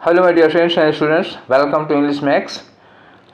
Hello my dear friends and students, welcome to English Max.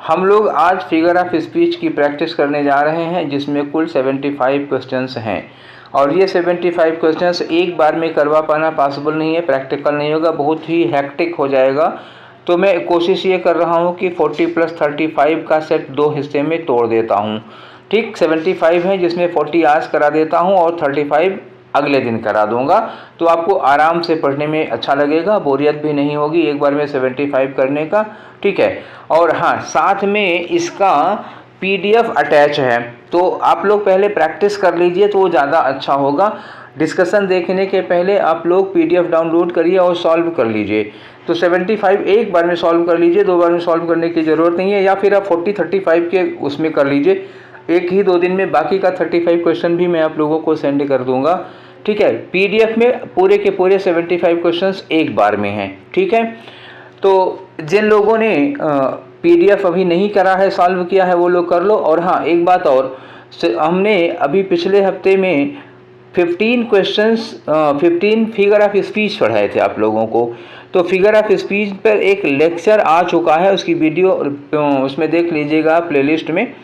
हम लोग आज figure of speech की practice करने जा रहे हैं, जिसमें कुल 75 क्वेश्चंस हैं और ये 75 क्वेश्चंस एक बार में करवा पाना पॉसिबल नहीं है, प्रैक्टिकल नहीं होगा, बहुत ही हैक्टिक हो जाएगा। तो मैं कोशिश ये कर रहा हूँ कि 40 + 35 का सेट दो हिस्से में तोड़ देता हूँ। ठीक, 75 है जिसमें 40 आज करा देता हूँ और 35 अगले दिन करा दूंगा, तो आपको आराम से पढ़ने में अच्छा लगेगा, बोरियत भी नहीं होगी एक बार में 75 करने का। ठीक है, और हाँ, साथ में इसका PDF अटैच है, तो आप लोग पहले प्रैक्टिस कर लीजिए तो वो ज़्यादा अच्छा होगा। डिस्कशन देखने के पहले आप लोग PDF डाउनलोड करिए और सॉल्व कर लीजिए। तो 75 एक बार में सॉल्व कर लीजिए, दो बार में सॉल्व करने की ज़रूरत नहीं है, या फिर आप 40-35 के उसमें कर लीजिए एक ही दो दिन में। बाकी का 35 क्वेश्चन भी मैं आप लोगों को सेंड कर दूंगा। ठीक है, PDF में पूरे के पूरे 75 क्वेश्चंस एक बार में हैं। ठीक है, तो जिन लोगों ने PDF अभी नहीं करा है, सॉल्व किया है, वो लोग कर लो। और हाँ, एक बात और, हमने अभी पिछले हफ्ते में 15 क्वेश्चंस 15 फिगर ऑफ स्पीच पढ़ाए थे आप लोगों को। तो फिगर ऑफ स्पीच पर एक लेक्चर आ चुका है, उसकी वीडियो उसमें देख लीजिएगा प्लेलिस्ट में।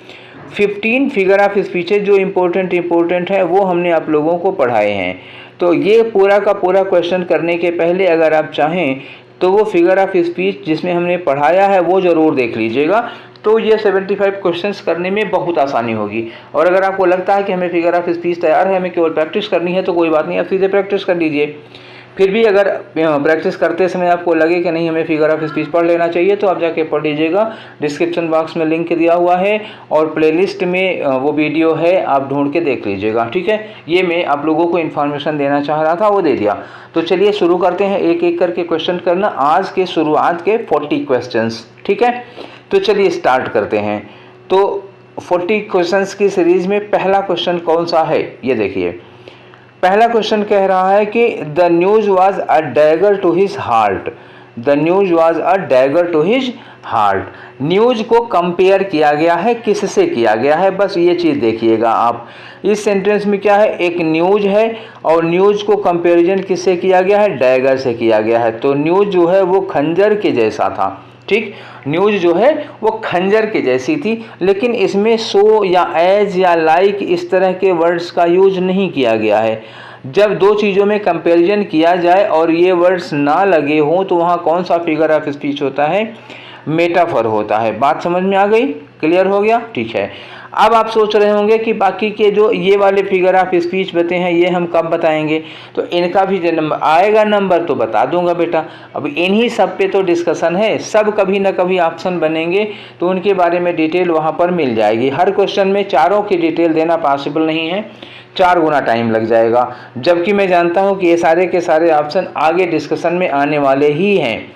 15 फिगर ऑफ स्पीचेज जो इम्पोर्टेंट है वो हमने आप लोगों को पढ़ाए हैं। तो ये पूरा का पूरा क्वेश्चन करने के पहले अगर आप चाहें तो वो फिगर ऑफ स्पीच जिसमें हमने पढ़ाया है वो ज़रूर देख लीजिएगा, तो ये 75 क्वेश्चंस करने में बहुत आसानी होगी। और अगर आपको लगता है कि हमें फिगर ऑफ स्पीच तैयार है, हमें केवल प्रैक्टिस करनी है, तो कोई बात नहीं, आप सीधे प्रैक्टिस कर लीजिए। फिर भी अगर प्रैक्टिस करते समय आपको लगे कि नहीं हमें फिगर ऑफ स्पीच पढ़ लेना चाहिए, तो आप जाके पढ़ लीजिएगा। डिस्क्रिप्शन बॉक्स में लिंक दिया हुआ है और प्लेलिस्ट में वो वीडियो है, आप ढूंढ के देख लीजिएगा। ठीक है, ये मैं आप लोगों को इन्फॉर्मेशन देना चाह रहा था, वो दे दिया। तो चलिए शुरू करते हैं, एक एक करके क्वेश्चन करना, आज के शुरुआत के 40 क्वेश्चंस। ठीक है, तो चलिए स्टार्ट करते हैं। तो 40 क्वेश्चंस की सीरीज में पहला क्वेश्चन कौन सा है, ये देखिए। पहला क्वेश्चन कह रहा है कि the news was a dagger to his heart. The news was a dagger to his heart. News को कंपेयर किया गया है, किससे किया गया है, बस ये चीज़ देखिएगा आप। इस सेंटेंस में क्या है, एक न्यूज है और न्यूज को कंपेरिजन किससे किया गया है, डैगर से किया गया है। तो न्यूज जो है वो खंजर के जैसा था। ठीक, न्यूज जो है वो खंजर के जैसी थी, लेकिन इसमें सो या एज या लाइक इस तरह के वर्ड्स का यूज नहीं किया गया है। जब दो चीज़ों में कंपैरिजन किया जाए और ये वर्ड्स ना लगे हों, तो वहाँ कौन सा फिगर ऑफ स्पीच होता है, मेटाफर होता है। बात समझ में आ गई, क्लियर हो गया। ठीक है, अब आप सोच रहे होंगे कि बाकी के जो ये वाले फिगर ऑफ स्पीच बते हैं ये हम कब बताएंगे, तो इनका भी जो नंबर आएगा नंबर तो बता दूंगा बेटा। अब इन्हीं सब पे तो डिस्कशन है, सब कभी ना कभी ऑप्शन बनेंगे, तो उनके बारे में डिटेल वहाँ पर मिल जाएगी। हर क्वेश्चन में चारों की डिटेल देना पॉसिबल नहीं है, 4 गुना टाइम लग जाएगा, जबकि मैं जानता हूँ कि ये सारे के सारे ऑप्शन आगे डिस्कशन में आने वाले ही हैं।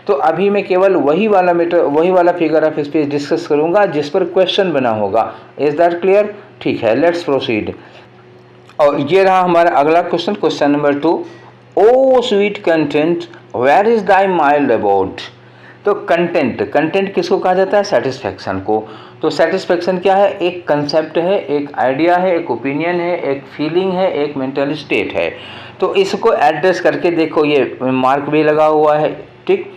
तो अभी मैं केवल वही वाला फिगर ऑफ स्पीच डिस्कस करूंगा जिस पर क्वेश्चन बना होगा। Is that clear? ठीक है, लेट्स प्रोसीड। और ये रहा हमारा अगला question, question number 2। O sweet content, where is thy mild about. तो कंटेंट किसको कहा जाता है, सेटिस्फैक्शन को। तो सेटिस्फैक्शन क्या है, एक कंसेप्ट है, एक आइडिया है, एक ओपिनियन है, एक फीलिंग है, एक मेंटल स्टेट है। तो इसको एड्रेस करके देखो, ये मार्क भी लगा हुआ है। ठीक,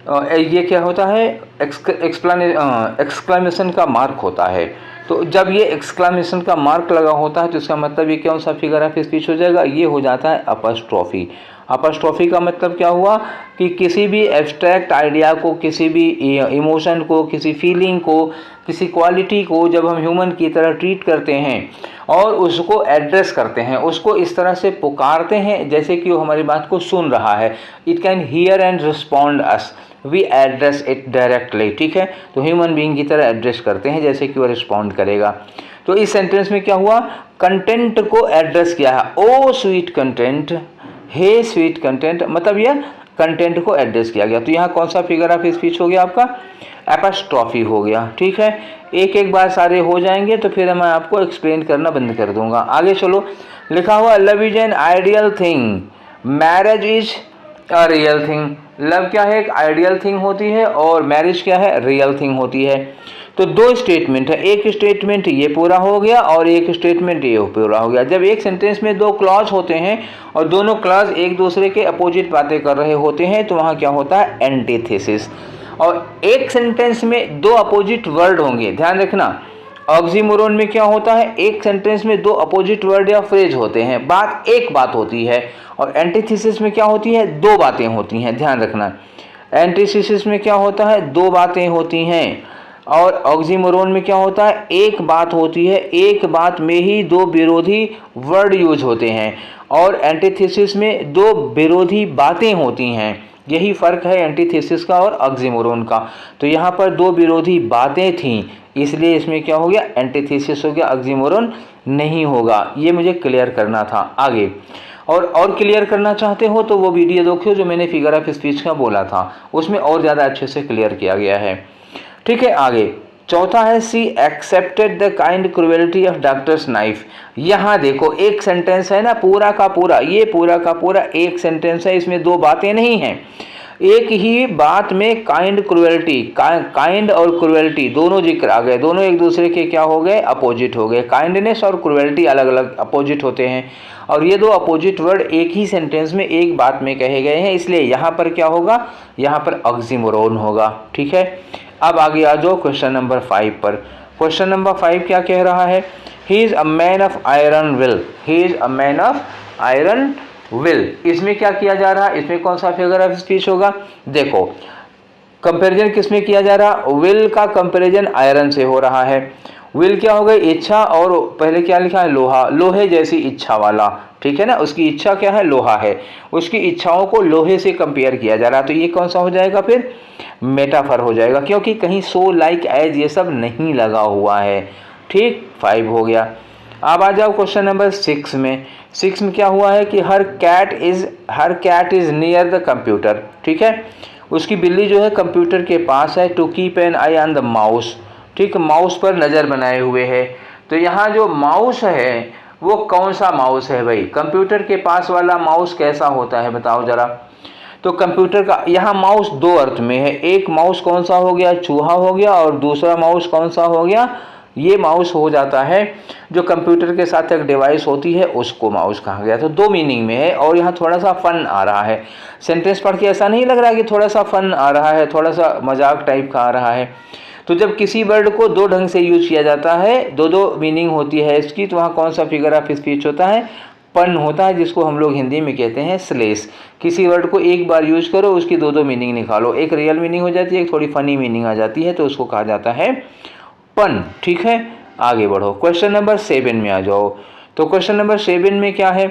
ये क्या होता है, एक्सक्लेमेशन का मार्क होता है। तो जब ये एक्सक्लेमेशन का मार्क लगा होता है तो इसका मतलब ये कौन सा फिगर ऑफ स्पीच हो जाएगा, ये हो जाता है अपस्ट्रॉफी। अपस्ट्रॉफी का मतलब क्या हुआ कि किसी भी एब्स्ट्रैक्ट आइडिया को, किसी भी इमोशन को, किसी फीलिंग को, किसी क्वालिटी को जब हम ह्यूमन की तरह ट्रीट करते हैं और उसको एड्रेस करते हैं, उसको इस तरह से पुकारते हैं जैसे कि वो हमारी बात को सुन रहा है, it can hear and respond us, we address it directly. ठीक है, तो ह्यूमन बीइंग की तरह एड्रेस करते हैं जैसे कि वो रिस्पॉन्ड करेगा। तो इस सेंटेंस में क्या हुआ, कंटेंट को एड्रेस किया है, ओ स्वीट कंटेंट, हे स्वीट कंटेंट, मतलब यह कंटेंट को एड्रेस किया गया। तो यहाँ कौन सा फिगर ऑफ स्पीच हो गया आपका, एपस्ट्रॉफी हो गया। ठीक है, एक एक बार सारे हो जाएंगे तो फिर मैं आपको एक्सप्लेन करना बंद कर दूंगा। आगे चलो, लिखा हुआ love is an ideal thing, marriage is a real thing. Love क्या है, एक आइडियल थिंग होती है और मैरिज क्या है, रियल थिंग होती है। तो दो स्टेटमेंट है, एक स्टेटमेंट ये पूरा हो गया और एक स्टेटमेंट ये पूरा हो गया। जब एक सेंटेंस में दो क्लॉज होते हैं और दोनों क्लॉज एक दूसरे के अपोजिट बातें कर रहे होते हैं तो वहाँ क्या होता है, एंटीथेसिस। और एक सेंटेंस में दो अपोजिट वर्ड होंगे, ध्यान रखना। ऑक्सीमोरोन में क्या होता है, एक सेंटेंस में दो अपोजिट वर्ड या फ्रेज होते हैं, एक बात होती है। और एंटीथेसिस में क्या होती है, दो बातें होती हैं, ध्यान रखना। एंटीथेसिस में क्या होता है, दो बातें होती हैं। और ऑक्सीमोरोन में क्या होता है, एक बात होती है, एक बात में ही दो विरोधी वर्ड यूज होते हैं। और एंटीथेसिस में दो विरोधी बातें होती हैं। यही फ़र्क है एंटीथेसिस का और ऑक्सीमोरोन का। तो यहाँ पर दो विरोधी बातें थीं, इसलिए इसमें क्या हो गया, एंटीथेसिस हो गया, ऑक्सीमोरोन नहीं होगा। ये मुझे क्लियर करना था। आगे और क्लियर करना चाहते हो तो वो वीडियो देखो जो मैंने फिगर ऑफ स्पीच का बोला था, उसमें और ज़्यादा अच्छे से क्लियर किया गया है। ठीक है, आगे चौथा है, she accepted the kind cruelty of doctors knife. यहाँ देखो एक सेंटेंस है ना, पूरा का पूरा, ये पूरा का पूरा एक सेंटेंस है, इसमें दो बातें नहीं हैं। एक ही बात में काइंड क्रुएलिटी, काइंड और क्रुएलिटी दोनों जिक्र आ गए, दोनों एक दूसरे के क्या हो गए, अपोजिट हो गए। काइंडनेस और क्रुएलिटी अलग अलग अपोजिट होते हैं और ये दो अपोजिट वर्ड एक ही सेंटेंस में एक बात में कहे गए हैं, इसलिए यहाँ पर क्या होगा, यहाँ पर ऑक्सीमोरोन होगा। ठीक है, अब आगे आ जाओ क्वेश्चन नंबर 5 पर। क्वेश्चन नंबर 5 क्या कह रहा है, he is a man of iron will. He is a man of iron will. इसमें क्या किया जा रहा है, इसमें कौन सा फिगर ऑफ स्पीच होगा, देखो कंपैरिजन किसमें किया जा रहा, विल का कंपैरिजन आयरन से हो रहा है। विल क्या हो गई, इच्छा, और पहले क्या लिखा है, लोहा, लोहे जैसी इच्छा वाला। ठीक है ना, उसकी इच्छा क्या है, लोहा है, उसकी इच्छाओं को लोहे से कंपेयर किया जा रहा है। तो ये कौन सा हो जाएगा, फिर मेटाफर हो जाएगा, क्योंकि कहीं सो लाइक एज ये सब नहीं लगा हुआ है। ठीक, 5 हो गया। अब आ जाओ क्वेश्चन नंबर 6 में। 6 में क्या हुआ है कि her cat is near the computer. ठीक है, उसकी बिल्ली जो है कंप्यूटर के पास है। To keep an eye on the mouse. ठीक, माउस पर नज़र बनाए हुए है। तो यहाँ जो माउस है वो कौन सा माउस है भाई, कंप्यूटर के पास वाला माउस कैसा होता है बताओ ज़रा। तो कंप्यूटर का यहाँ माउस दो अर्थ में है, एक माउस कौन सा हो गया, चूहा हो गया, और दूसरा माउस कौन सा हो गया, ये माउस हो जाता है जो कंप्यूटर के साथ एक डिवाइस होती है, उसको माउस कहा गया। तो दो मीनिंग में है और यहाँ थोड़ा सा फन आ रहा है। सेंटेंस पढ़ के ऐसा नहीं लग रहा है कि थोड़ा सा फन आ रहा है, थोड़ा सा मजाक टाइप का आ रहा है। तो जब किसी वर्ड को दो ढंग से यूज किया जाता है, दो मीनिंग होती है इसकी, तो वहाँ कौन सा फिगर ऑफ स्पीच होता है, पन होता है, जिसको हम लोग हिंदी में कहते हैं स्लेस। किसी वर्ड को एक बार यूज करो, उसकी दो मीनिंग निकालो, एक रियल मीनिंग हो जाती है, एक थोड़ी फनी मीनिंग आ जाती है, तो उसको कहा जाता है पन। ठीक है, आगे बढ़ो, क्वेश्चन नंबर 7 में आ जाओ। तो क्वेश्चन नंबर 7 में क्या है,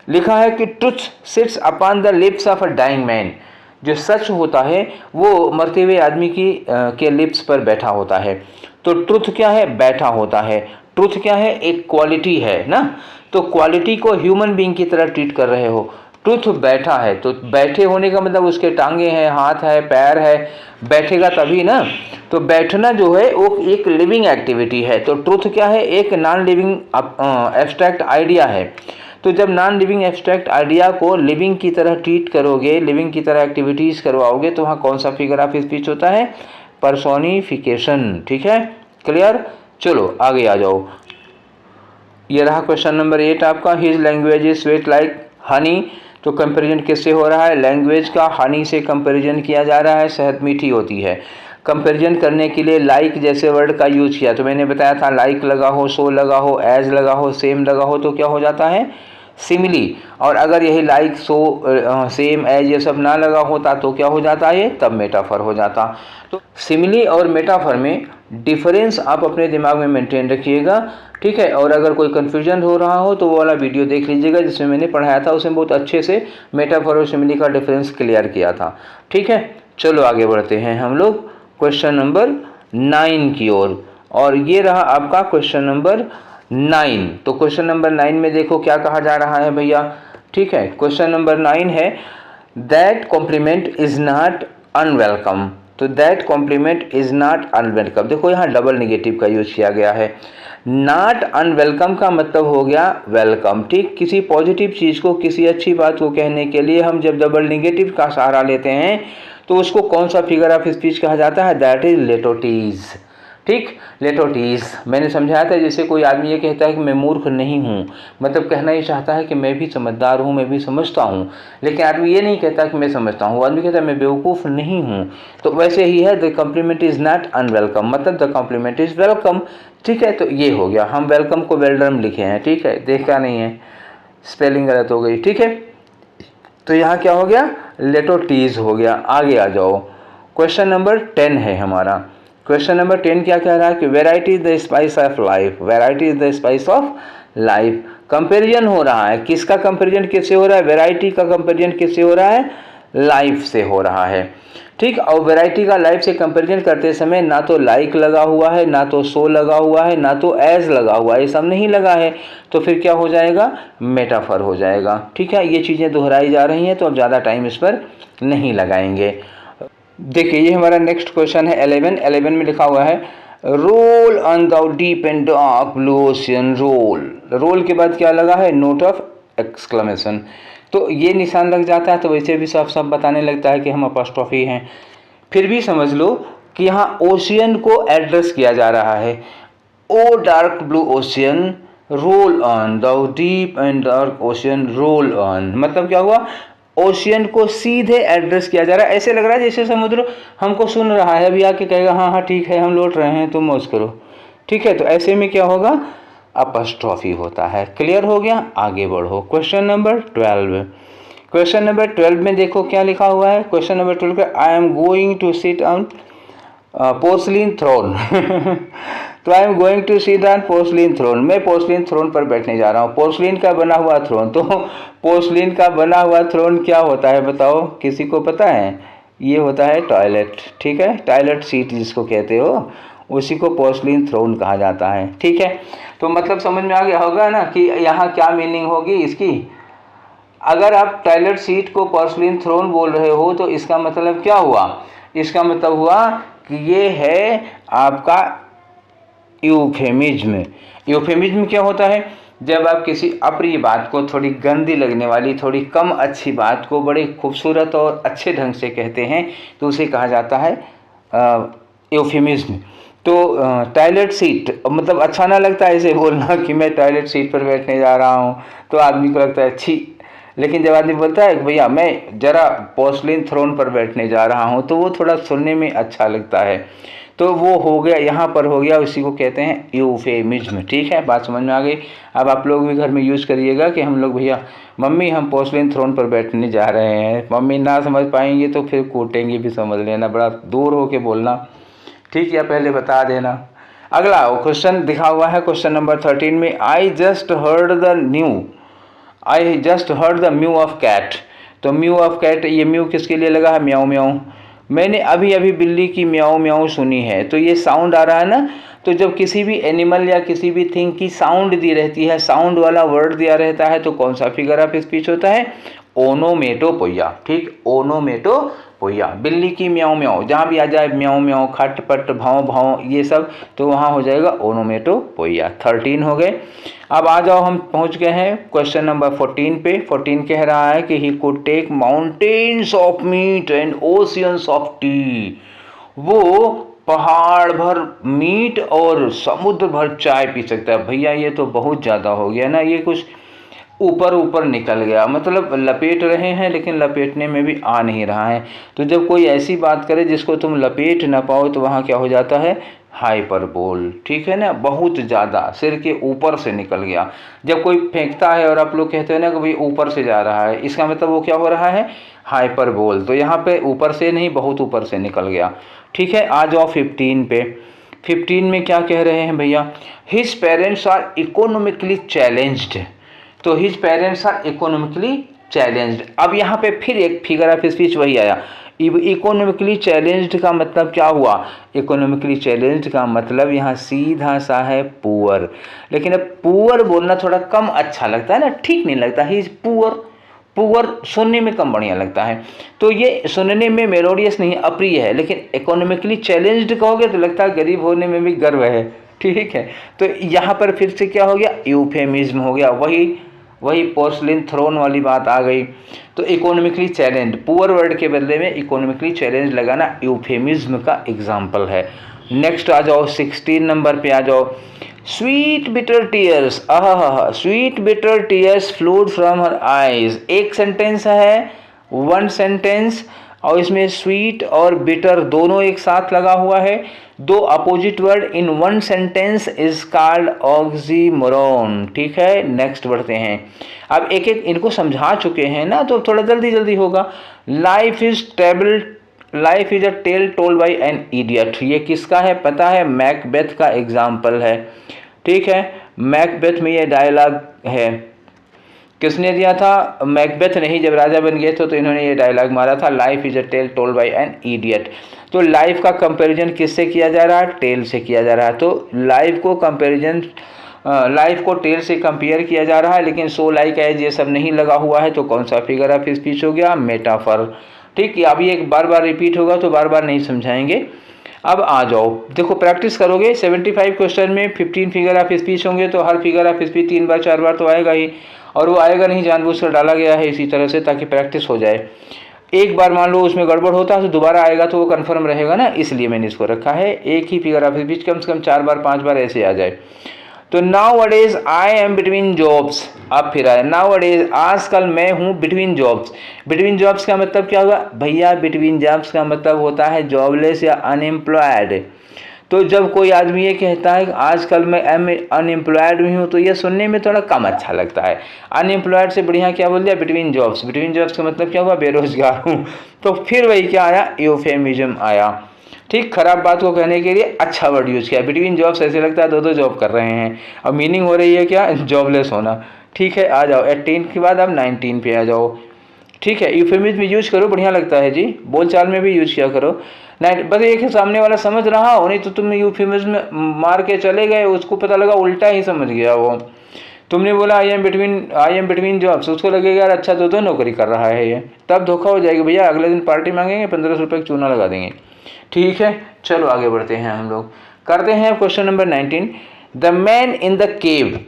लिखा है कि truth sits upon the lips of a dying man. जो सच होता है वो मरते हुए आदमी के लिप्स पर बैठा होता है। तो ट्रुथ क्या है, बैठा होता है। ट्रुथ क्या है, एक क्वालिटी है ना, तो क्वालिटी को ह्यूमन बीइंग की तरह ट्रीट कर रहे हो। ट्रुथ बैठा है, तो बैठे होने का मतलब उसके टांगे हैं, हाथ है, पैर है, बैठेगा तभी ना। तो बैठना जो है वो एक लिविंग एक्टिविटी है। तो ट्रुथ क्या है, एक नॉन लिविंग एब्स्ट्रैक्ट आइडिया है। तो जब नॉन लिविंग एब्स्ट्रैक्ट आइडिया को लिविंग की तरह ट्रीट करोगे, लिविंग की तरह एक्टिविटीज़ करवाओगे, तो वहाँ कौन सा फिगर ऑफ स्पीच होता है, पर्सोनिफिकेशन। ठीक है, क्लियर। चलो आगे आ जाओ, ये रहा क्वेश्चन नंबर 8 आपका। His language is sweet like Honey. तो कंपैरिजन किससे हो रहा है, लैंग्वेज का हनी से कंपैरिजन किया जा रहा है, शहद मीठी होती है। कंपैरिजन करने के लिए लाइक जैसे वर्ड का यूज किया, तो मैंने बताया था लाइक लगा हो, सो लगा हो, एज लगा हो, सेम लगा हो, तो क्या हो जाता है, सिमिली। और अगर यही लाइक, सो, सेम, एज ये सब ना लगा होता तो क्या हो जाता है, तब मेटाफर हो जाता। तो सिमिली और मेटाफर में डिफरेंस आप अपने दिमाग में मेंटेन रखिएगा। ठीक है, और अगर कोई कन्फ्यूजन हो रहा हो तो वो वाला वीडियो देख लीजिएगा जिसमें मैंने पढ़ाया था, उसमें बहुत अच्छे से मेटाफर और सिमिली का डिफरेंस क्लियर किया था। ठीक है, चलो आगे बढ़ते हैं हम लोग क्वेश्चन नंबर 9 की ओर। और ये रहा आपका क्वेश्चन नंबर 9। तो क्वेश्चन नंबर 9 में देखो क्या कहा जा रहा है भैया। ठीक है, क्वेश्चन नंबर 9 है, that compliment is not unwelcome. तो that compliment is not unwelcome, देखो यहाँ डबल निगेटिव का यूज किया गया है। नॉट अनवेलकम का मतलब हो गया वेलकम। ठीक, किसी पॉजिटिव चीज़ को, किसी अच्छी बात को कहने के लिए हम जब डबल निगेटिव का सहारा लेते हैं तो उसको कौन सा फिगर ऑफ स्पीच कहा जाता है, दैट इज लेटोटीज। ठीक। लेटोटीज मैंने समझाया था, जैसे कोई आदमी ये कहता है कि मैं मूर्ख नहीं हूँ, मतलब कहना ये चाहता है कि मैं भी समझदार हूँ, मैं भी समझता हूँ, लेकिन आदमी ये नहीं कहता कि मैं समझता हूँ, आदमी कहता है मैं बेवकूफ़ नहीं हूँ। तो वैसे ही है, the compliment is not unwelcome, मतलब द कॉम्प्लीमेंट इज़ वेलकम। ठीक है, तो ये हो गया, हम वेलकम को वेलडम लिखे हैं, ठीक है, देखा नहीं है, स्पेलिंग गलत हो गई। ठीक है, तो यहाँ क्या हो गया, लेटोटीज हो गया। आगे आ जाओ, क्वेश्चन नंबर 10 है हमारा। क्वेश्चन नंबर 10 क्या कह रहा है कि variety is the spice of life, variety is the spice of life. Comparison हो रहा है, किसका कंपेरिजन किससे हो रहा है, वेराइटी का कंपेरिजन किससे हो रहा है, लाइफ से हो रहा है। ठीक, और वैरायटी का लाइफ से कंपैरिजन करते समय ना तो लाइक लगा हुआ है, ना तो सो लगा हुआ है, ना तो एज लगा हुआ है, ये सब नहीं लगा है, तो फिर क्या हो जाएगा, मेटाफर हो जाएगा। ठीक है, ये चीज़ें दोहराई जा रही हैं, तो अब ज़्यादा टाइम इस पर नहीं लगाएंगे। देखिए, ये हमारा नेक्स्ट क्वेश्चन है 11 में लिखा हुआ है roll on the deep and dark blue ocean. Roll के बाद क्या लगा है, नोट ऑफ एक्सक्लेमेशन। तो ये निशान लग जाता है, तो वैसे भी साफ साफ बताने लगता है कि हम अपॉस्ट्रोफी हैं। फिर भी समझ लो कि यहाँ ओशियन को एड्रेस किया जा रहा है। O dark blue ocean roll on, the deep and dark ocean roll on, मतलब क्या हुआ, ओशियन को सीधे एड्रेस किया जा रहा है। ऐसे लग रहा है जैसे समुद्र हमको सुन रहा है, अभी आके कहेगा हाँ हाँ ठीक है हम लौट रहे हैं, तुम मौज करो। ठीक है, तो ऐसे में क्या होगा, अपॉस्ट्रोफी होता है। क्लियर हो गया, आगे बढ़ो। क्वेश्चन नंबर 12, क्वेश्चन नंबर 12 में देखो क्या लिखा हुआ है। क्वेश्चन नंबर 12 का I am going to sit on porcelain throne तो I am going to sit on porcelain throne, मैं पोर्सलिन थ्रोन पर बैठने जा रहा हूँ। पोर्सलिन का बना हुआ थ्रोन, तो पोर्सलिन का बना हुआ थ्रोन क्या होता है बताओ, किसी को पता है, ये होता है टॉयलेट। ठीक है, टॉयलेट सीट जिसको कहते हो, उसी को पोर्सलिन थ्रोन कहा जाता है। ठीक है, तो मतलब समझ में आ गया होगा ना कि यहाँ क्या मीनिंग होगी इसकी। अगर आप टॉयलेट सीट को पोर्सलिन थ्रोन बोल रहे हो तो इसका मतलब क्या हुआ, इसका मतलब हुआ कि ये है आपका यूफेमिज्म। यूफेमिज्म क्या होता है, जब आप किसी अप्रिय बात को, थोड़ी गंदी लगने वाली, थोड़ी कम अच्छी बात को बड़े खूबसूरत और अच्छे ढंग से कहते हैं, तो उसे कहा जाता है यूफेमिज्म। तो टॉयलेट सीट, मतलब अच्छा ना लगता है ऐसे बोलना कि मैं टॉयलेट सीट पर बैठने जा रहा हूँ, तो आदमी को लगता है अच्छी, लेकिन जब आदमी बोलता है भैया मैं जरा पोर्सलिन थ्रोन पर बैठने जा रहा हूँ, तो वो थोड़ा सुनने में अच्छा लगता है। तो वो हो गया, यहाँ पर हो गया, उसी को कहते हैं यूफेमिज्म। ठीक है, बात समझ में आ गई। अब आप लोग भी घर में यूज़ करिएगा कि हम लोग भैया मम्मी हम पोर्सलिन थ्रोन पर बैठने जा रहे हैं। मम्मी ना समझ पाएंगे तो फिर कूटेंगे भी, समझ लेना, बड़ा दूर होके बोलना। ठीक, या पहले बता देना। अगला क्वेश्चन दिखा हुआ है क्वेश्चन नंबर 13 में, I just heard the mew of cat. तो म्यू ऑफ कैट, ये म्यू किसके लिए लगा है, म्याऊ म्याऊ। मैंने अभी अभी बिल्ली की म्याऊ म्याऊ सुनी है, तो ये साउंड आ रहा है ना। तो जब किसी भी एनिमल या किसी भी थिंग की साउंड दी रहती है, साउंड वाला वर्ड दिया रहता है, तो कौन सा फिगर ऑफ स्पीच होता है, ओनोमेटोपोइया। ठीक, ओनोमेटोपोइया। बिल्ली की म्याऊ म्याऊ, जहाँ भी आ जाए म्याऊ म्याऊ, खट पट भाव भाव, ये सब, तो वहाँ हो जाएगा ओनोमेटोपोइया। 13 हो गए। अब आ जाओ, हम पहुँच गए हैं क्वेश्चन नंबर 14 पे। 14 कह रहा है कि he could take mountains of meat and oceans of tea. वो पहाड़ भर मीट और समुद्र भर चाय पी सकता है। भैया ये तो बहुत ज़्यादा हो गया ना, ये कुछ ऊपर ऊपर निकल गया, मतलब लपेट रहे हैं लेकिन लपेटने में भी आ नहीं रहा है। तो जब कोई ऐसी बात करे जिसको तुम लपेट ना पाओ, तो वहाँ क्या हो जाता है, हाइपरबोल। ठीक है ना, बहुत ज़्यादा, सिर के ऊपर से निकल गया। जब कोई फेंकता है और आप लोग कहते हैं ना कि भाई ऊपर से जा रहा है, इसका मतलब वो क्या हो रहा है, हाइपरबोल। तो यहाँ पे ऊपर से नहीं, बहुत ऊपर से निकल गया। ठीक है, आ जाओ 15 पे। 15 में क्या कह रहे हैं भैया, his parents are economically challenged. तो his parents are economically challenged. अब यहाँ पे फिर एक फिगर ऑफ स्पीच वही आया। इकोनॉमिकली चैलेंज्ड का मतलब क्या हुआ, इकोनॉमिकली चैलेंज्ड का मतलब यहाँ सीधा सा है पुअर। लेकिन अब पुअर बोलना थोड़ा कम अच्छा लगता है ना, ठीक नहीं लगता। ही इज पुअर, पुअर सुनने में कम बढ़िया लगता है, तो ये सुनने में मेलोडियस नहीं, अप्रिय है। लेकिन इकोनॉमिकली चैलेंज्ड कहोगे तो लगता है गरीब होने में भी गर्व है। ठीक है, तो यहाँ पर फिर से क्या हो गया, यूफेमिज्म हो गया। वही पोर्सलिन थ्रोन वाली बात आ गई। तो इकोनॉमिकली चैलेंज, पुअर वर्ड के बदले में इकोनॉमिकली चैलेंज लगाना यूफेमिज्म का एग्जाम्पल है। नेक्स्ट आ जाओ 16 नंबर पे आ जाओ। स्वीट बिटर टीयर्स, आहा, sweet bitter tears flowed from her eyes. एक सेंटेंस है, वन सेंटेंस, और इसमें स्वीट और बिटर दोनों एक साथ लगा हुआ है। दो opposite word in one sentence is called oxymoron. ठीक है, नेक्स्ट बढ़ते हैं। अब एक एक इनको समझा चुके हैं ना, तो थोड़ा जल्दी जल्दी होगा। Life is a tale told by an idiot. ये किसका है पता है? मैकबेथ का एग्जाम्पल है। ठीक है, मैकबेथ में ये डायलॉग है। किसने दिया था? मैकबेथ ने ही, जब राजा बन गए थे तो इन्होंने ये डायलॉग मारा था, life is a tale told by an idiot. तो लाइफ का कंपैरिजन किससे किया जा रहा है? टेल से किया जा रहा है। तो लाइफ को टेल से कंपेयर किया जा रहा है, लेकिन सो लाइक एज ये सब नहीं लगा हुआ है, तो कौन सा फिगर ऑफ स्पीच हो गया? मेटाफर। ठीक है, अभी एक बार बार रिपीट होगा तो बार बार नहीं समझाएंगे। अब आ जाओ, देखो प्रैक्टिस करोगे 75 क्वेश्चन में 15 फिगर ऑफ स्पीच होंगे, तो हर फिगर ऑफ स्पीच 3 बार 4 बार तो आएगा ही, और वो आएगा नहीं, जानबूझकर डाला गया है इसी तरह से ताकि प्रैक्टिस हो जाए। एक बार मान लो उसमें गड़बड़ होता है तो दोबारा आएगा तो वो कन्फर्म रहेगा ना, इसलिए मैंने इसको रखा है। एक ही फिगर ऑफ स्पीच कम से कम 4 बार 5 बार ऐसे आ जाए। तो नाउ-अ-डेज आई एम बिटवीन जॉब्स। अब फिर आए नाउ-अ-डेज, आजकल मैं हूँ बिटवीन जॉब्स। बिटवीन जॉब्स का मतलब क्या होगा भैया? बिटवीन जॉब्स का मतलब होता है जॉबलेस या अनएम्प्लॉयड। तो जब कोई आदमी ये कहता है आजकल मैं अनएम्प्लॉयड भी हूँ, तो ये सुनने में थोड़ा कम अच्छा लगता है। अनएम्प्लॉयड से बढ़िया क्या बोल दिया? Between jobs. बिटवीन जॉब्स का मतलब क्या हुआ? बेरोजगार हूँ। तो फिर वही क्या आया? यूफेमिज्म आया। ठीक, खराब बात को कहने के लिए अच्छा वर्ड यूज किया। बिटवीन जॉब्स ऐसे लगता है दो जॉब कर रहे हैं, और मीनिंग हो रही है क्या? जॉबलेस होना। ठीक है, आ जाओ 18 के बाद अब 19 पे आ जाओ। ठीक है, यूफेमिज्म यूज करो, बढ़िया लगता है जी, बोलचाल में भी यूज किया करो। बस एक सामने वाला समझ रहा हो, नहीं तो तुम यूफेमिज्म मार के चले गए, उसको पता लगा उल्टा ही समझ गया वो। तुमने बोला आई एम बिटवीन जॉब्स, उसको लगेगा यार अच्छा दो नौकरी कर रहा है ये, तब धोखा हो जाएगा भैया। अगले दिन पार्टी मांगेंगे, 1500 रुपये का चूना लगा देंगे। ठीक है, चलो आगे बढ़ते हैं, हम लोग करते हैं question number 19। The man in the cave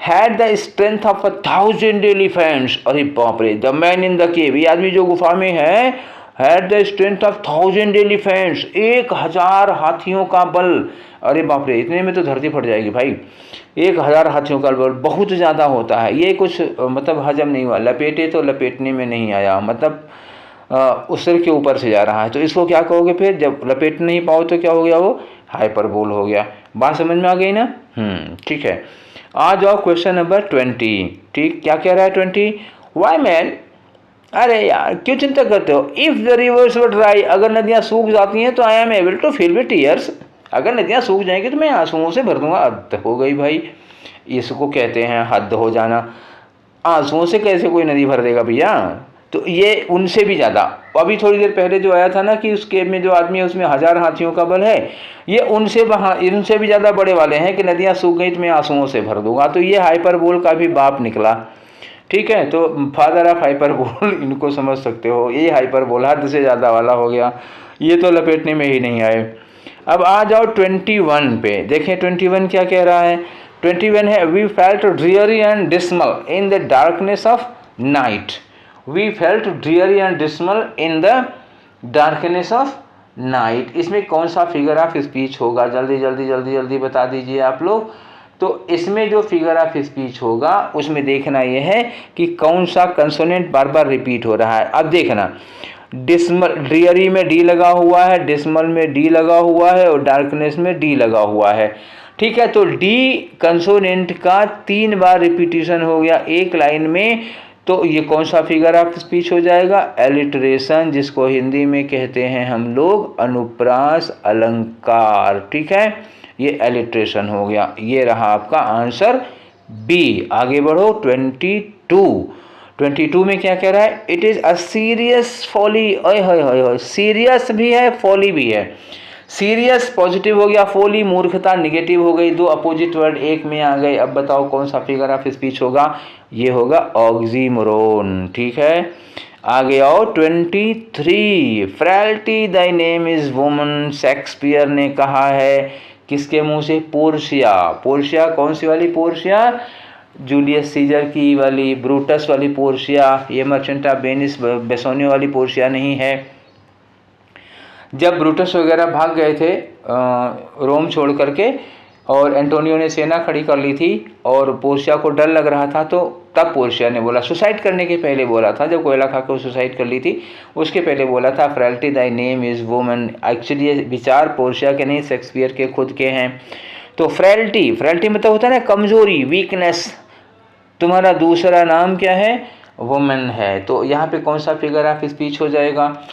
had the strength of 1000 elephants. अरे बाप रे, the man in the cave, ये आदमी जो गुफा में है, had the strength of 1000 elephants, 1000 हाथियों का बल। अरे बाप रे, इतने में तो धरती फट जाएगी भाई। 1000 हाथियों का बल बहुत ज़्यादा होता है। ये कुछ मतलब हजम नहीं हुआ, लपेटे तो लपेटने में नहीं आया, मतलब उस सिर के ऊपर से जा रहा है, तो इसको क्या कहोगे फिर? जब लपेट नहीं पाओ तो क्या हो गया? वो हाइपरबोल हो गया। बात समझ में आ गई ना? ठीक है, आ जाओ क्वेश्चन नंबर 20। ठीक, क्या कह रहा है 20? वाई मैन, अरे यार क्यों चिंता करते हो? If the rivers were dry, अगर नदियाँ सूख जाती हैं तो I am able to fill with tears. अगर नदियाँ सूख जाएंगी तो मैं आंसुओं से भर दूंगा। हद हो गई भाई, इसको कहते हैं हद हो जाना। आंसुओं से कैसे कोई नदी भर देगा भैया? तो ये उनसे भी ज़्यादा, अभी थोड़ी देर पहले जो आया था ना कि उस केव में जो आदमी है उसमें 1000 हाथियों का बल है, ये इनसे भी ज़्यादा बड़े वाले हैं कि नदियाँ सूख गई तो मैं आंसुओं से भर दूंगा। तो ये हाइपरबोल का भी बाप निकला। ठीक है, तो फादर ऑफ हाइपरबोल इनको समझ सकते हो। ये हाइपरबोल हद से ज़्यादा वाला हो गया, ये तो लपेटने में ही नहीं आए। अब आ जाओ 21 पे, देखें 21 क्या कह रहा है। 21 है, we felt dreary and dismal in the darkness of night. We felt dreary and dismal in the darkness of night. इसमें कौन सा फिगर ऑफ स्पीच होगा? जल्दी जल्दी जल्दी जल्दी बता दीजिए आप लोग। तो इसमें जो फिगर ऑफ स्पीच होगा उसमें देखना यह है कि कौन सा कंसोनेंट बार बार रिपीट हो रहा है। अब देखना, डिस्मल, ड्रीयरी में डी लगा हुआ है, डिस्मल में डी लगा हुआ है, और डार्कनेस में डी लगा हुआ है। ठीक है, तो डी कंसोनेंट का 3 बार रिपीटिशन हो गया एक लाइन में, तो ये कौन सा फिगर ऑफ स्पीच हो जाएगा? एलिट्रेशन, जिसको हिंदी में कहते हैं हम लोग अनुप्रास अलंकार। ठीक है, ये एलिट्रेशन हो गया। ये रहा आपका आंसर बी। आगे बढ़ो 22 में क्या कह रहा है? It is a serious folly. ओए सीरियस भी है, फॉली भी है। सीरियस पॉजिटिव हो गया, फॉली मूर्खता निगेटिव हो गई, दो अपोजिट वर्ड एक में आ गए। अब बताओ कौन सा फिगर ऑफ स्पीच होगा? ये होगा ऑक्सीमोरोन। ठीक है, आगे आओ 23। Frailty thy name is woman, Shakespeare ने कहा है, किसके मुंह से? पोर्शिया। पोर्शिया कौन सी वाली पोर्शिया? जूलियस सीजर की वाली, ब्रूटस वाली पोर्शिया। ये मर्चेंट ऑफ वेनिस बेसोनियो वाली पोर्शिया नहीं है। जब ब्रूटस वगैरह भाग गए थे रोम छोड़ करके और एंटोनियो ने सेना खड़ी कर ली थी और पोर्शिया को डर लग रहा था, तो तब पोर्शिया ने बोला, सुसाइड करने के पहले बोला था, जब कोयला खा के सुसाइड कर ली थी उसके पहले बोला था, frailty thy name is woman. Actually ये विचार पोर्शिया के नहीं, शेक्सपियर के खुद के हैं। तो फ्रैलिटी मतलब होता है ना कमज़ोरी, वीकनेस। तुम्हारा दूसरा नाम क्या है? वुमन है। तो यहाँ पे कौन सा फिगर ऑफ स्पीच हो जाएगा?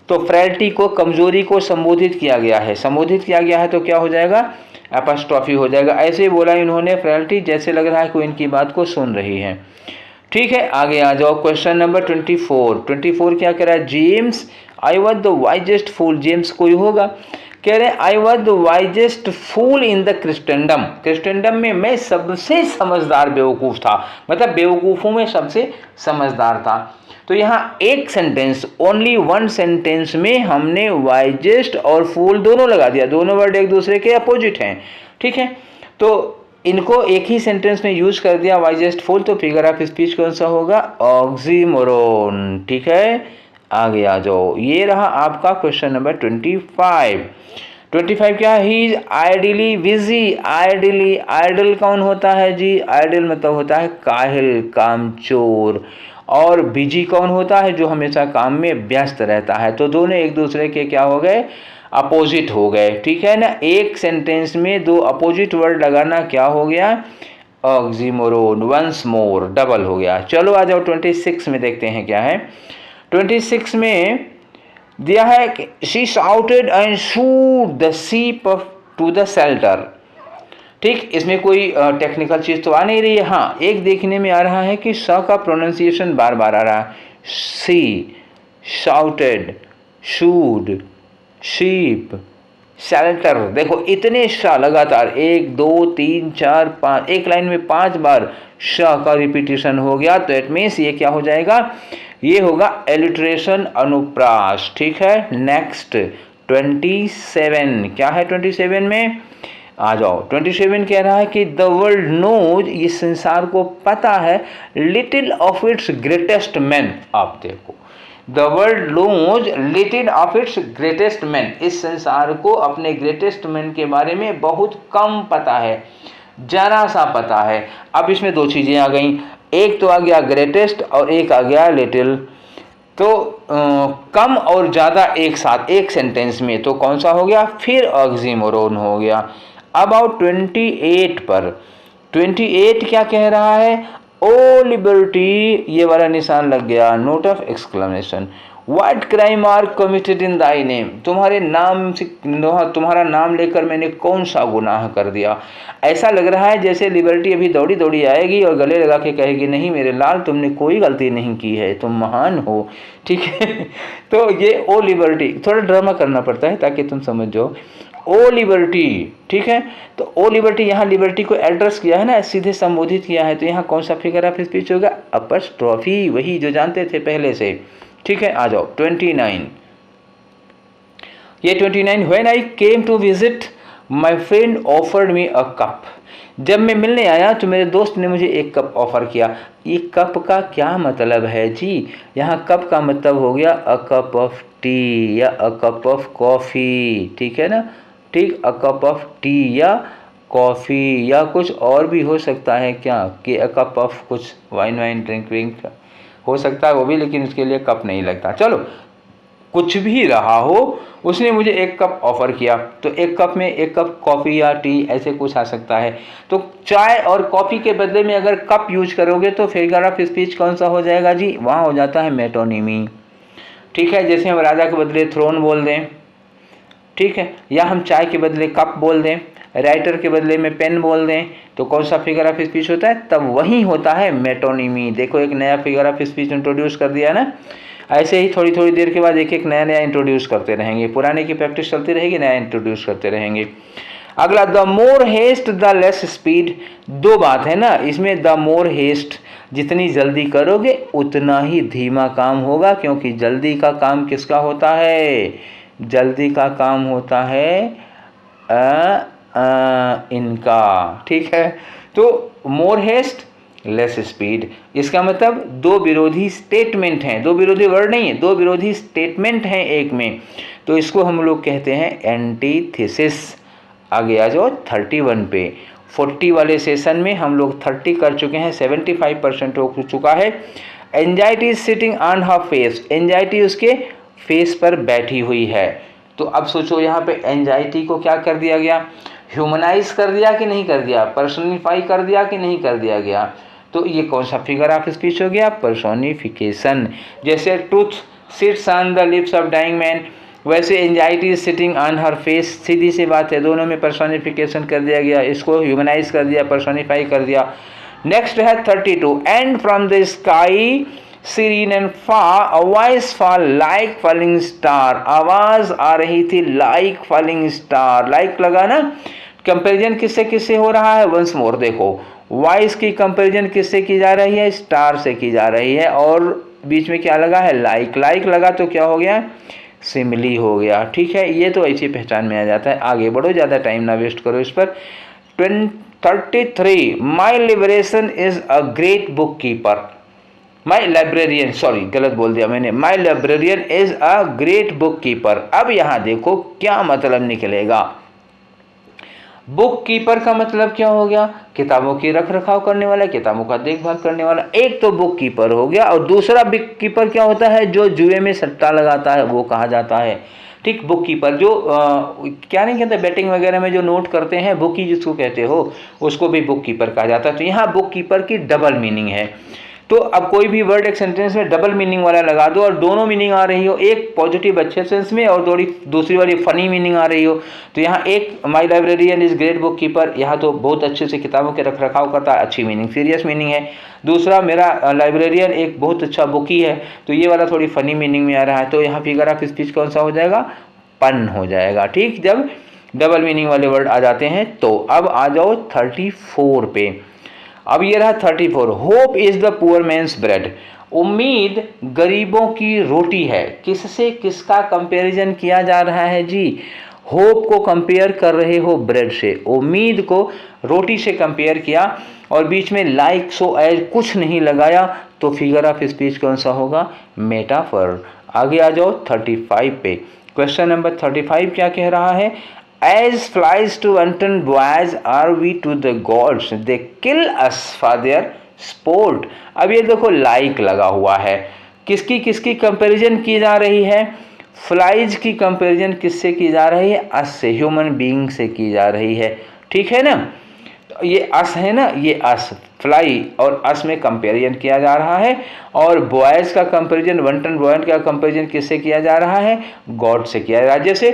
तो फ्रैलिटी को, कमज़ोरी को संबोधित किया गया है, तो क्या हो जाएगा? एपॉस्ट्रॉफी हो जाएगा। ऐसे बोला इन्होंने फ्रैलिटी, जैसे लग रहा है कोई इनकी बात को सुन रही है। ठीक है, आगे आ जाओ। क्वेश्चन नंबर 24 क्या कह रहा है? James I was the wisest fool. James कोई होगा, कह रहे हैं I was the wisest fool in the Christendom में मैं सबसे समझदार बेवकूफ़ था, मतलब बेवकूफ़ों में सबसे समझदार था। तो यहाँ एक सेंटेंस, ओनली वन सेंटेंस में हमने वाइजेस्ट और फूल दोनों लगा दिया, दोनों वर्ड एक दूसरे के अपोजिट हैं। ठीक है, तो इनको एक ही सेंटेंस में यूज कर दिया, वाइजेस्ट फूल। तो फिगर ऑफ स्पीच कौन सा होगा? ऑक्सीमोरोन। ठीक है, आगे आ जाओ। ये रहा आपका क्वेश्चन नंबर 25 क्या है? He is idly busy. Idle कौन होता है जी? आइडल मतलब होता है काहिल, कामचोर। और बिजी कौन होता है? जो हमेशा काम में व्यस्त रहता है। तो दोनों एक दूसरे के क्या हो गए? अपोजिट हो गए। ठीक है ना, एक सेंटेंस में दो अपोजिट वर्ड लगाना क्या हो गया? ऑक्सीमोरोन। वंस मोर, डबल हो गया। चलो आ जाओ 26 में, देखते हैं क्या है। 26 में दिया है कि she shouted and shooed the sheep to the shelter. ठीक, इसमें कोई टेक्निकल चीज़ तो आ नहीं रही है। हाँ, एक देखने में आ रहा है कि श का प्रोनाउंसिएशन बार बार आ रहा है। सी, शाउटेड, शूड, शीप, शेल्टर। देखो इतने श लगातार, 1 2 3 4 5, एक लाइन में 5 बार श का रिपीटिशन हो गया। तो इट मीन्स ये क्या हो जाएगा? ये होगा एलिट्रेशन, अनुप्रास। ठीक है, नेक्स्ट 27 क्या है? 27 में आ जाओ। 27 कह रहा है कि द वर्ल्ड नोज, इस संसार को पता है, little of its greatest man. आप देखो, the world knows little of its greatest man, इस संसार को अपने ग्रेटेस्ट मैन के बारे में बहुत कम पता है, जरा सा पता है। अब इसमें दो चीज़ें आ गई, एक तो आ गया ग्रेटेस्ट और एक आ गया लिटिल। तो कम और ज़्यादा एक साथ एक सेंटेंस में, तो कौन सा हो गया? फिर ऑक्सीमोरोन हो गया। अब आओ 28 पर। 28 क्या कह रहा है? ओ लिबर्टी, ये वाला निशान लग गया, note of exclamation. What crime are committed in thy name, तुम्हारे नाम से, तुम्हारा नाम लेकर मैंने कौन सा गुनाह कर दिया? ऐसा लग रहा है जैसे लिबर्टी अभी दौड़ी दौड़ी आएगी और गले लगा के कहेगी, नहीं मेरे लाल, तुमने कोई गलती नहीं की है, तुम महान हो। ठीक है, तो ये ओ लिबर्टी, थोड़ा ड्रामा करना पड़ता है ताकि तुम समझ जाओ। ओ लिबर्टी, ठीक है, तो ओ लिबर्टी, यहाँ लिबर्टी को एड्रेस किया है ना, सीधे संबोधित किया है। तो यहाँ कौन सा फिगर ऑफ स्पीच होगा? अपॉस्ट्रोफी, वही जो जानते थे पहले से। ठीक है, आ जाओ 29। ये 29, when I came to visit my friend offered me a cup. जब मैं मिलने आया तो मेरे दोस्त ने मुझे एक कप ऑफर किया। ये कप का क्या मतलब है जी? यहाँ कप का मतलब हो गया अ कप ऑफ टी या अ कप ऑफ कॉफ़ी। ठीक है ना, ठीक, अ कप ऑफ टी या कॉफ़ी, या कुछ और भी हो सकता है क्या, कि अ कप ऑफ कुछ वाइन ड्रिंक हो सकता है वो भी, लेकिन उसके लिए कप नहीं लगता। चलो कुछ भी रहा हो, उसने मुझे एक कप ऑफ़र किया। तो एक कप में एक कप कॉफ़ी या टी ऐसे कुछ आ सकता है। तो चाय और कॉफ़ी के बदले में अगर कप यूज करोगे तो फिगर ऑफ स्पीच कौन सा हो जाएगा जी? वहाँ हो जाता है मेटोनिमी। ठीक है, जैसे हम राजा के बदले थ्रोन बोल दें, ठीक है, या हम चाय के बदले कप बोल दें, राइटर के बदले में पेन बोल दें, तो कौन सा फिगर ऑफ स्पीच होता है? तब वही होता है मेटोनिमी। देखो एक नया फिगर ऑफ स्पीच इंट्रोड्यूस कर दिया ना। ऐसे ही थोड़ी थोड़ी देर के बाद एक एक नया इंट्रोड्यूस करते रहेंगे, पुराने की प्रैक्टिस चलती रहेगी, नया इंट्रोड्यूस करते रहेंगे। अगला, the more haste the less speed. दो बात है ना इसमें, द मोर हेस्ट, जितनी जल्दी करोगे उतना ही धीमा काम होगा, क्योंकि जल्दी का काम किसका होता है? जल्दी का काम होता है इनका। ठीक है, तो मोर हेस्ट लेस स्पीड। इसका मतलब दो विरोधी स्टेटमेंट हैं, दो विरोधी वर्ड नहीं है, दो विरोधी स्टेटमेंट हैं एक में, तो इसको हम लोग कहते हैं एंटीथेसिस। आगे आ जाओ 31 पे। 40 वाले सेशन में हम लोग 30 कर चुके हैं, 75% हो चुका है। Anxiety is sitting on her face, anxiety उसके फेस पर बैठी हुई है। तो अब सोचो यहाँ पे एंजाइटी को क्या कर दिया गया, ह्यूमनाइज कर दिया कि नहीं कर दिया, पर्सोनिफाई कर दिया कि नहीं कर दिया गया। तो ये कौन सा फिगर ऑफ स्पीच हो गया, पर्सोनिफिकेशन। जैसे truth sits on the lips of dying man, वैसे anxiety is sitting on her face, सीधी सी बात है, दोनों में पर्सोनिफिकेशन कर दिया गया, इसको ह्यूमनाइज कर दिया, पर्सोनिफाई कर दिया। नेक्स्ट है 32, and from the sky serene and far a voice fall like falling star, आवाज आ रही थी like falling star, like लगा ना। कंपेरिजन किससे किससे हो रहा है, वंस मोर देखो, वॉइस की कंपेरिजन किससे की जा रही है, स्टार से की जा रही है, और बीच में क्या लगा है, लाइक। लाइक लगा तो क्या हो गया, सिमिली हो गया। ठीक है, ये तो ऐसी पहचान में आ जाता है। आगे बढ़ो, ज़्यादा टाइम ना वेस्ट करो इस पर। 33, my liberation is a great book keeper, my librarian, sorry गलत बोल दिया मैंने, my librarian is a great book keeper. अब यहाँ देखो क्या मतलब निकलेगा, बुक कीपर का मतलब क्या हो गया, किताबों की रख रखाव करने वाला, किताबों का देखभाल करने वाला। एक तो बुक कीपर हो गया, और दूसरा बुक कीपर क्या होता है, जो जुए में सट्टा लगाता है वो कहा जाता है। ठीक, बुक कीपर जो क्या नहीं कहते, बैटिंग वगैरह में जो नोट करते हैं, बुकी जिसको कहते हो, उसको भी बुक कीपर कहा जाता है। तो यहाँ बुक कीपर की डबल मीनिंग है। तो अब कोई भी वर्ड एक सेंटेंस में डबल मीनिंग वाला लगा दो, और दोनों मीनिंग आ रही हो, एक पॉजिटिव अच्छे सेंस में और दूसरी वाली फनी मीनिंग आ रही हो। तो यहाँ एक my librarian is great book keeper, यहाँ तो बहुत अच्छे से किताबों के रख रखाव करता है, अच्छी मीनिंग, सीरियस मीनिंग है। दूसरा, मेरा लाइब्रेरियन एक बहुत अच्छा बुकी है, तो ये वाला थोड़ी फनी मीनिंग में आ रहा है। तो यहाँ फिगर ऑफ स्पीच कौन सा हो जाएगा, पन हो जाएगा। ठीक, जब डबल मीनिंग वाले वर्ड आ जाते हैं। तो अब आ जाओ 34 पे। अब ये रहा 34, hope is the poor man's bread, उम्मीद गरीबों की रोटी है। किससे किसका कंपैरिजन किया जा रहा है जी, होप को कंपेयर कर रहे हो ब्रेड से, उम्मीद को रोटी से कंपेयर किया, और बीच में लाइक सो एज कुछ नहीं लगाया, तो फिगर ऑफ स्पीच कौन सा होगा, मेटाफर। आगे आ जाओ 35 पे। क्वेश्चन नंबर 35 क्या कह रहा है, As flies to wanton boys are we to the gods, they kill us for their sport। अब ये देखो लाइक लगा हुआ है, किसकी किसकी कंपैरिजन की जा रही है, फ्लाइज की कंपैरिजन किससे की जा रही है, अस से, ह्यूमन बीइंग से की जा रही है। ठीक है ना, तो ये अस है ना, ये अस, फ्लाई और अस में कंपैरिजन किया जा रहा है। और बॉयज का कंपैरिजन, वंटन बॉयज का कंपैरिजन किससे किया जा रहा है, गॉड से किया जा रहा है। जैसे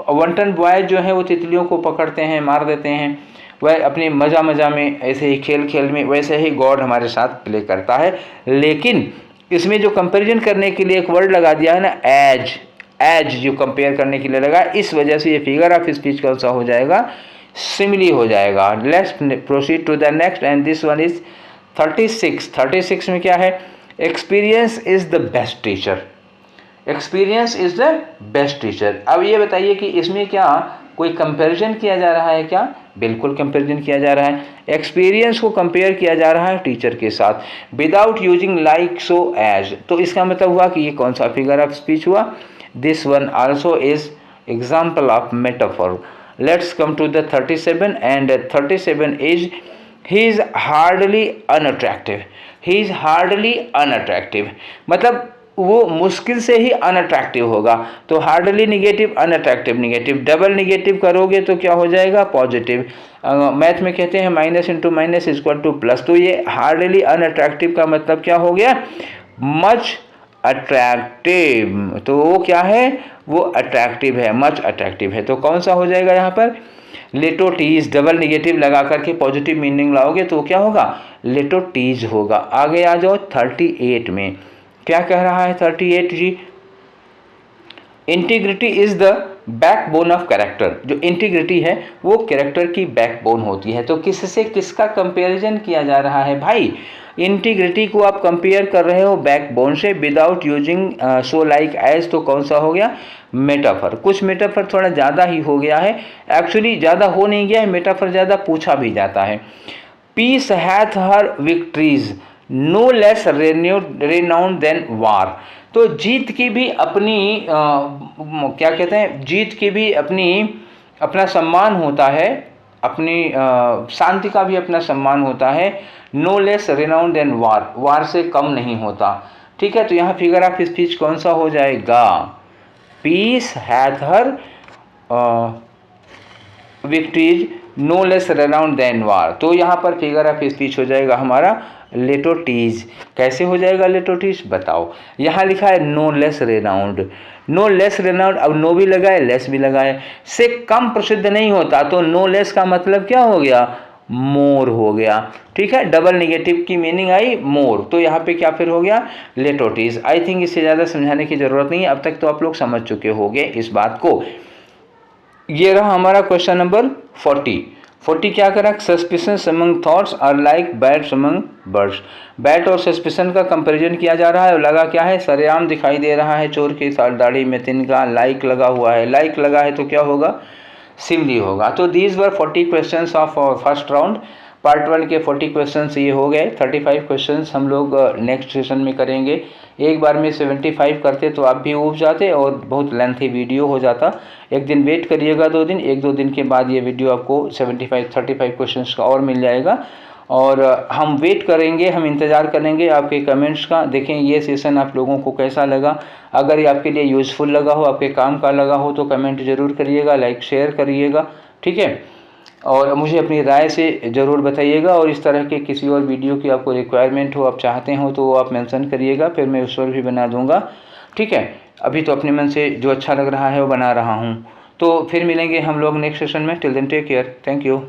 वंटन बॉयज जो है वो तितलियों को पकड़ते हैं, मार देते हैं, वह अपने मज़ा मज़ा में, ऐसे ही खेल खेल में, वैसे ही गॉड हमारे साथ प्ले करता है। लेकिन इसमें जो कंपैरिजन करने के लिए एक वर्ड लगा दिया है ना, एज, एज जो कंपेयर करने के लिए लगा, इस वजह से ये फिगर ऑफ स्पीच कौन सा हो जाएगा, सिमिली हो जाएगा। Let's proceed to the next, and this one is 36। 36 में क्या है, experience is the best teacher, experience is the best teacher. अब ये बताइए कि इसमें क्या कोई कंपैरिजन किया जा रहा है क्या, बिल्कुल कंपैरिजन किया जा रहा है। एक्सपीरियंस को कंपेयर किया जा रहा है टीचर के साथ, without using like so as. तो इसका मतलब हुआ कि ये कौन सा फिगर ऑफ स्पीच हुआ, this one also is example of metaphor. Let's come to the 37, and 37 is he is hardly unattractive, he is hardly unattractive, मतलब वो मुश्किल से ही अनअट्रैक्टिव होगा। तो hardly negative, unattractive negative, double negative करोगे तो क्या हो जाएगा, पॉजिटिव। मैथ में कहते हैं minus into minus equal two plus. तो ये हार्डली अनअट्रैक्टिव का मतलब क्या हो गया, मच अट्रैक्टिव। तो वो क्या है, वो अट्रैक्टिव है, मच अट्रैक्टिव है। तो कौन सा हो जाएगा यहाँ पर, लेटो टीज, डबल निगेटिव लगा करके पॉजिटिव मीनिंग लाओगे तो क्या होगा, लेटो टीज होगा। आगे आ जाओ 38 में, क्या कह रहा है 38 जी, integrity is the backbone of character. जो इंटीग्रिटी है वो कैरेक्टर की बैकबोन होती है। तो किससे किसका कंपैरिजन किया जा रहा है भाई, इंटीग्रिटी को आप कंपेयर कर रहे हो बैकबोन से, without using so like as. तो कौन सा हो गया, मेटाफर। कुछ मेटाफर थोड़ा ज़्यादा ही हो गया है, एक्चुअली ज़्यादा हो नहीं गया है मेटाफर, ज़्यादा पूछा भी जाता है। Peace hath her victories no less renowned than war. तो जीत की भी अपनी क्या कहते हैं, जीत की भी अपना सम्मान होता है, अपनी शांति का भी अपना सम्मान होता है। नो लेस रेनाउंड देन वार, वार से कम नहीं होता। ठीक है, तो यहाँ फिगर ऑफ स्पीच कौन सा हो जाएगा, peace hath her victories no less renowned than war. तो यहाँ पर फिगर ऑफ स्पीच हो जाएगा हमारा लेटोटीज। कैसे हो जाएगा लेटोटीज बताओ, यहाँ लिखा है no less renowned, no less renowned, अब नो भी लगाए लेस भी लगाए, से कम प्रसिद्ध नहीं होता, तो नो लेस का मतलब क्या हो गया, मोर हो गया। ठीक है, डबल नेगेटिव की मीनिंग आई मोर, तो यहाँ पे क्या फिर हो गया लेटोटीज। आई थिंक इससे ज़्यादा समझाने की ज़रूरत नहीं है, अब तक तो आप लोग समझ चुके होंगे इस बात को। ये रहा हमारा क्वेश्चन नंबर 40 क्या करा, suspicions among thoughts are like bats among birds. Bat और सस्पिशन का कंपैरिजन किया जा रहा है और लगा क्या है, सरेआम दिखाई दे रहा है चोर की दाढ़ी में तिनका, लाइक लगा हुआ है, लाइक लगा है तो क्या होगा, सिमली होगा। तो these were 40 questions of first round. Part 1 के 40 क्वेश्चंस ये हो गए। 35 क्वेश्चंस हम लोग नेक्स्ट सेशन में करेंगे। एक बार में 75 करते तो आप भी ऊब जाते और बहुत लेंथी वीडियो हो जाता। एक दिन वेट करिएगा, 2 दिन, 1-2 दिन के बाद ये वीडियो आपको 35 क्वेश्चंस का और मिल जाएगा। और हम वेट करेंगे, हम इंतज़ार करेंगे आपके कमेंट्स का। देखें ये सेशन आप लोगों को कैसा लगा, अगर ये आपके लिए यूज़फुल लगा हो, आपके काम का लगा हो तो कमेंट ज़रूर करिएगा, लाइक शेयर करिएगा। ठीक है, और मुझे अपनी राय से ज़रूर बताइएगा। और इस तरह के किसी और वीडियो की आपको रिक्वायरमेंट हो, आप चाहते हो तो आप मेंशन करिएगा, फिर मैं उस पर भी बना दूंगा। ठीक है, अभी तो अपने मन से जो अच्छा लग रहा है वो बना रहा हूँ। तो फिर मिलेंगे हम लोग नेक्स्ट सेशन में। Till then take care, thank you.